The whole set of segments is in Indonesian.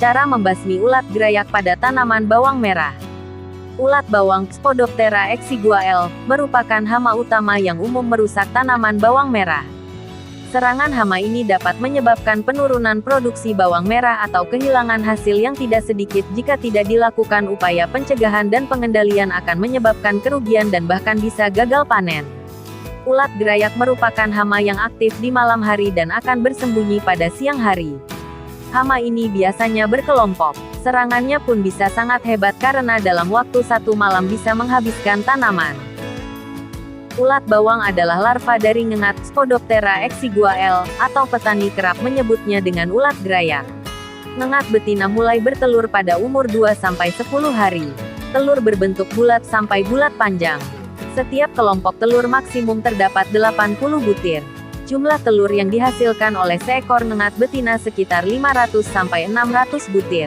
Cara membasmi ulat gerayak pada tanaman bawang merah. Ulat bawang, Spodoptera exigua L, merupakan hama utama yang umum merusak tanaman bawang merah. Serangan hama ini dapat menyebabkan penurunan produksi bawang merah atau kehilangan hasil yang tidak sedikit jika tidak dilakukan upaya pencegahan dan pengendalian akan menyebabkan kerugian dan bahkan bisa gagal panen. Ulat gerayak merupakan hama yang aktif di malam hari dan akan bersembunyi pada siang hari. Hama ini biasanya berkelompok. Serangannya pun bisa sangat hebat karena dalam waktu satu malam bisa menghabiskan tanaman. Ulat bawang adalah larva dari ngengat, Spodoptera exigua L, atau petani kerap menyebutnya dengan ulat gerayak. Ngengat betina mulai bertelur pada umur 2-10 hari. Telur berbentuk bulat sampai bulat panjang. Setiap kelompok telur maksimum terdapat 80 butir. Jumlah telur yang dihasilkan oleh seekor ngengat betina sekitar 500-600 butir.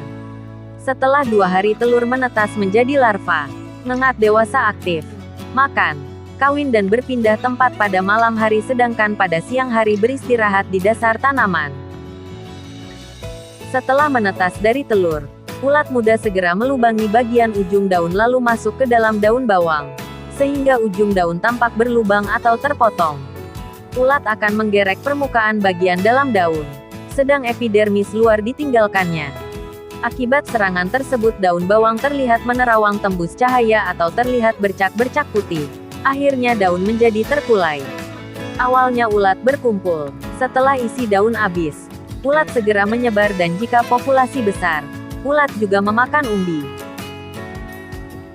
Setelah 2 hari telur menetas menjadi larva. Ngengat dewasa aktif. Makan, kawin dan berpindah tempat pada malam hari sedangkan pada siang hari beristirahat di dasar tanaman. Setelah menetas dari telur, ulat muda segera melubangi bagian ujung daun lalu masuk ke dalam daun bawang. Sehingga ujung daun tampak berlubang atau terpotong. Ulat akan menggerek permukaan bagian dalam daun, sedang epidermis luar ditinggalkannya. Akibat serangan tersebut daun bawang terlihat menerawang tembus cahaya atau terlihat bercak-bercak putih. Akhirnya daun menjadi terkulai. Awalnya ulat berkumpul. Setelah isi daun habis, ulat segera menyebar dan jika populasi besar, ulat juga memakan umbi.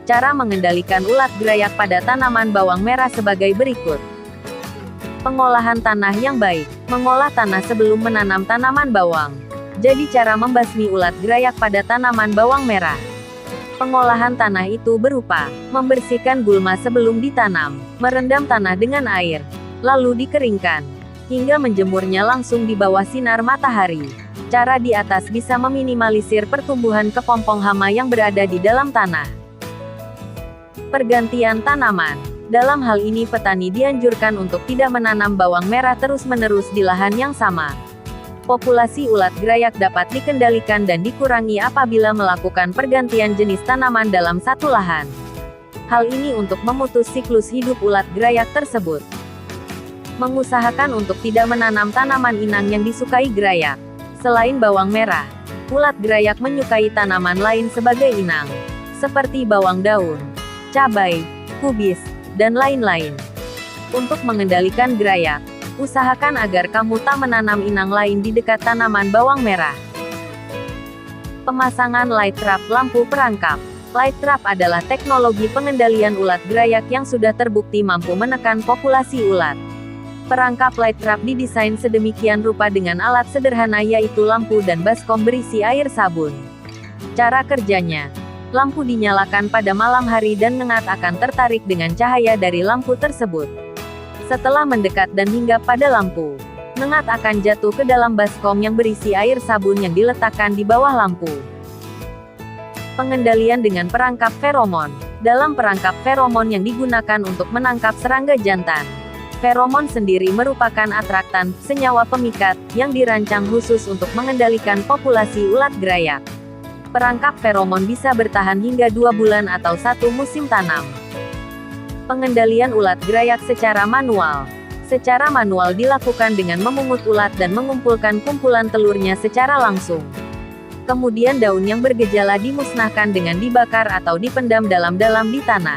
Cara mengendalikan ulat gerayak pada tanaman bawang merah sebagai berikut. Pengolahan tanah yang baik. Mengolah tanah sebelum menanam tanaman bawang. Jadi cara membasmi ulat gerayak pada tanaman bawang merah. Pengolahan tanah itu berupa membersihkan gulma sebelum ditanam, merendam tanah dengan air, lalu dikeringkan, hingga menjemurnya langsung di bawah sinar matahari. Cara di atas bisa meminimalisir pertumbuhan kepompong hama yang berada di dalam tanah. Pergantian tanaman. Dalam hal ini petani dianjurkan untuk tidak menanam bawang merah terus-menerus di lahan yang sama. Populasi ulat gerayak dapat dikendalikan dan dikurangi apabila melakukan pergantian jenis tanaman dalam satu lahan. Hal ini untuk memutus siklus hidup ulat gerayak tersebut. Mengusahakan untuk tidak menanam tanaman inang yang disukai gerayak. Selain bawang merah, ulat gerayak menyukai tanaman lain sebagai inang, seperti bawang daun, cabai, kubis, dan lain-lain. Untuk mengendalikan gerayak, usahakan agar kamu tak menanam inang lain di dekat tanaman bawang merah. Pemasangan light trap lampu perangkap. Light trap adalah teknologi pengendalian ulat gerayak yang sudah terbukti mampu menekan populasi ulat. Perangkap light trap didesain sedemikian rupa dengan alat sederhana yaitu lampu dan baskom berisi air sabun. Cara kerjanya. Lampu dinyalakan pada malam hari dan ngengat akan tertarik dengan cahaya dari lampu tersebut. Setelah mendekat dan hinggap pada lampu, ngengat akan jatuh ke dalam baskom yang berisi air sabun yang diletakkan di bawah lampu. Pengendalian dengan perangkap feromon. Dalam perangkap feromon yang digunakan untuk menangkap serangga jantan. Feromon sendiri merupakan atraktan, senyawa pemikat, yang dirancang khusus untuk mengendalikan populasi ulat gerayak. Perangkap feromon bisa bertahan hingga 2 bulan atau 1 musim tanam. Pengendalian ulat gerayak secara manual. Secara manual dilakukan dengan memungut ulat dan mengumpulkan kumpulan telurnya secara langsung. Kemudian daun yang bergejala dimusnahkan dengan dibakar atau dipendam dalam-dalam di tanah.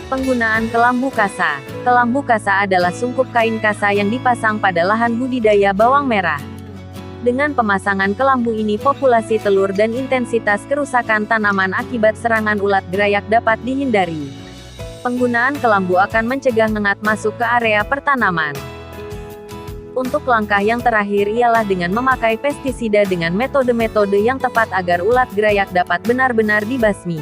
Penggunaan kelambu kasa. Kelambu kasa adalah sungkup kain kasa yang dipasang pada lahan budidaya bawang merah. Dengan pemasangan kelambu ini populasi telur dan intensitas kerusakan tanaman akibat serangan ulat gerayak dapat dihindari. Penggunaan kelambu akan mencegah ngengat masuk ke area pertanaman. Untuk langkah yang terakhir ialah dengan memakai pestisida dengan metode-metode yang tepat agar ulat gerayak dapat benar-benar dibasmi.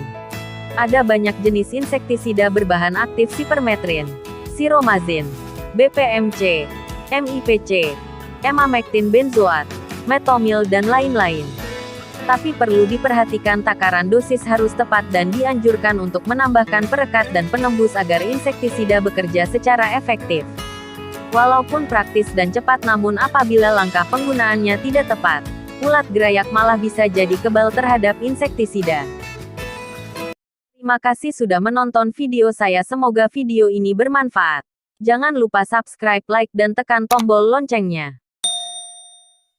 Ada banyak jenis insektisida berbahan aktif sipermetrin, siromazin, BPMC, MIPC, emamectin benzoat, metomil dan lain-lain. Tapi perlu diperhatikan takaran dosis harus tepat dan dianjurkan untuk menambahkan perekat dan penembus agar insektisida bekerja secara efektif. Walaupun praktis dan cepat namun apabila langkah penggunaannya tidak tepat, ulat gerayak malah bisa jadi kebal terhadap insektisida. Terima kasih sudah menonton video saya, semoga video ini bermanfaat. Jangan lupa subscribe, like, dan tekan tombol loncengnya.